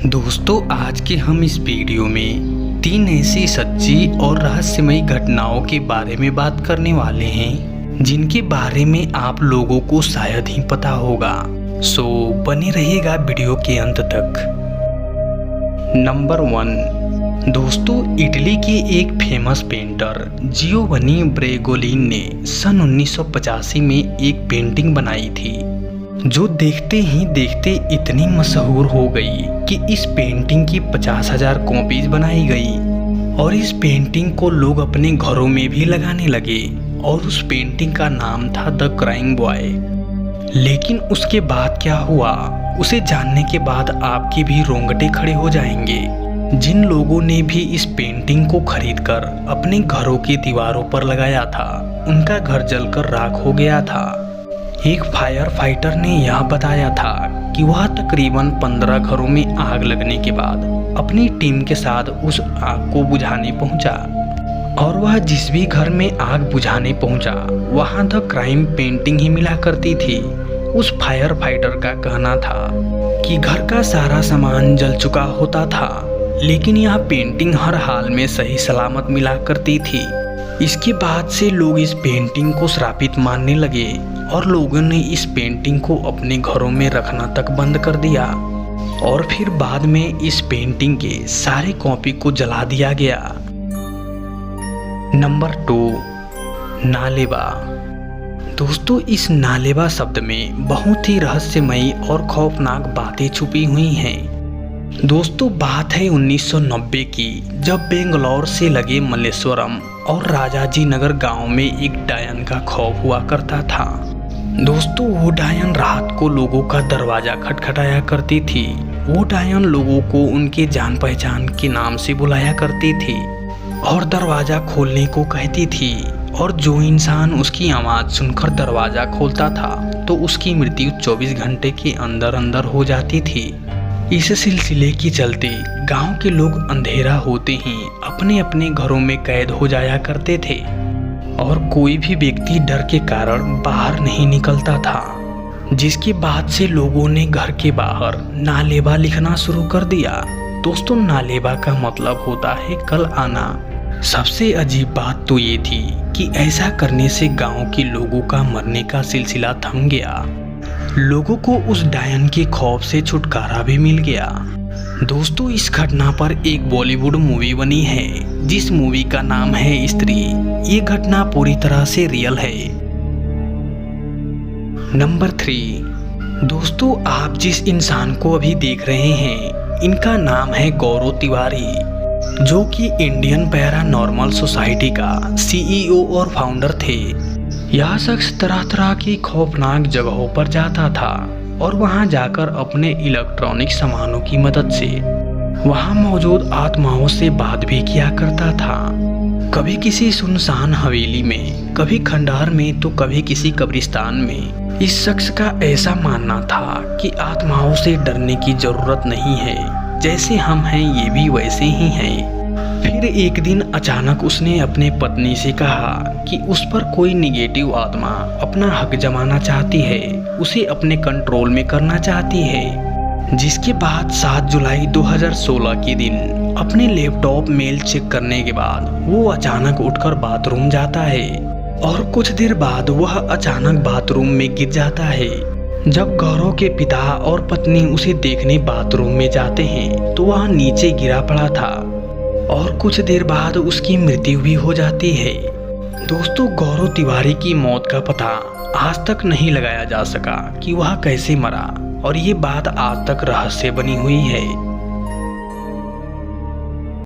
दोस्तों, आज के हम इस वीडियो में 3 ऐसी सच्ची और रहस्यमयी घटनाओं के बारे में बात करने वाले हैं जिनके बारे में आप लोगों को शायद ही पता होगा। सो बने रहिएगा वीडियो के अंत तक। नंबर 1, दोस्तों, इटली के एक फेमस पेंटर जियोवनी ब्रेगोलिन ने सन 1985 में एक पेंटिंग बनाई थी जो देखते ही देखते इतनी मशहूर हो गई कि इस पेंटिंग की 50,000 कॉपीज बनाई गई और इस पेंटिंग को लोग अपने घरों में भी लगाने लगे और उस पेंटिंग का नाम था द क्राइंग बॉय। लेकिन उसके बाद क्या हुआ, उसे जानने के बाद आपके भी रोंगटे खड़े हो जाएंगे। जिन लोगों ने भी इस पेंटिंग को खरीदकर अपने घरों की दीवारों पर लगाया था, उनका घर जलकर राख हो गया था। एक फायर फाइटर ने यह बताया था कि वह तकरीबन 15 घरों में आग लगने के बाद अपनी टीम के साथ उस आग को बुझाने पहुंचा और वह जिस भी घर में आग बुझाने पहुंचा वहां द क्राइम पेंटिंग ही मिला करती थी। उस फायर फाइटर का कहना था कि घर का सारा सामान जल चुका होता था, लेकिन यह पेंटिंग हर हाल में सही सलामत मिला करती थी। इसके बाद से लोग इस पेंटिंग को श्रापित मानने लगे और लोगों ने इस पेंटिंग को अपने घरों में रखना तक बंद कर दिया और फिर बाद में इस पेंटिंग के सारे कॉपी को जला दिया गया। नंबर 2, नालेबा। दोस्तों, इस नालेबा शब्द में बहुत ही रहस्यमयी और खौफनाक बातें छुपी हुई हैं। दोस्तों, बात है 1990 की, जब बेंगलौर से लगे मल्लेश्वरम और राजाजी नगर गांव में एक डायन का खौफ हुआ करता था। दोस्तों, वो डायन रात को लोगों का दरवाजा खटखटाया करती थी। वो डायन लोगों को उनके जान पहचान के नाम से बुलाया करती थी और दरवाजा खोलने को कहती थी, और जो इंसान उसकी आवाज़ सुनकर दरवाजा खोलता था तो उसकी मृत्यु 24 घंटे के अंदर अंदर हो जाती थी। इस सिलसिले के चलते गांव के लोग अंधेरा होते ही अपने अपने घरों में कैद हो जाया करते थे और कोई भी व्यक्ति डर के कारण बाहर नहीं निकलता था, जिसके बाद से लोगों ने घर के बाहर नालेबा लिखना शुरू कर दिया। दोस्तों, नालेबा का मतलब होता है कल आना। सबसे अजीब बात तो ये थी कि ऐसा करने से गांव के लोगों का मरने का सिलसिला थम गया। लोगों को उस डायन के खौफ से छुटकारा भी मिल गया। दोस्तों, इस घटना पर एक बॉलीवुड मूवी बनी है जिस मूवी का नाम है स्त्री। ये घटना पूरी तरह से रियल है। नंबर 3, दोस्तों, आप जिस इंसान को अभी देख रहे हैं इनका नाम है गौरव तिवारी, जो कि इंडियन पैरानॉर्मल सोसाइटी का CEO और फाउंडर थे। यह शख्स तरह तरह की खौफनाक जगहों पर जाता था और वहां जाकर अपने इलेक्ट्रॉनिक सामानों की मदद से वहां मौजूद आत्माओं से बात भी किया करता था। कभी किसी सुनसान हवेली में, कभी खंडहर में, तो कभी किसी कब्रिस्तान में। इस शख्स का ऐसा मानना था कि आत्माओं से डरने की जरूरत नहीं है, जैसे हम हैं ये भी वैसे ही हैं। फिर एक दिन अचानक उसने अपने पत्नी से कहा कि उस पर कोई निगेटिव आत्मा अपना हक जमाना चाहती है, उसे अपने कंट्रोल में करना चाहती है। जिसके बाद 7 जुलाई 2016 के दिन अपने लैपटॉप मेल चेक करने के बाद वो अचानक उठकर बाथरूम जाता है और कुछ देर बाद वह अचानक बाथरूम में गिर जाता है। जब गौरव के पिता और पत्नी उसे देखने बाथरूम में जाते हैं तो वह नीचे गिरा पड़ा था और कुछ देर बाद उसकी मृत्यु भी हो जाती है। दोस्तों, गौरव तिवारी की मौत का पता आज तक नहीं लगाया जा सका कि वह कैसे मरा और ये बात आज तक रहस्य बनी हुई है।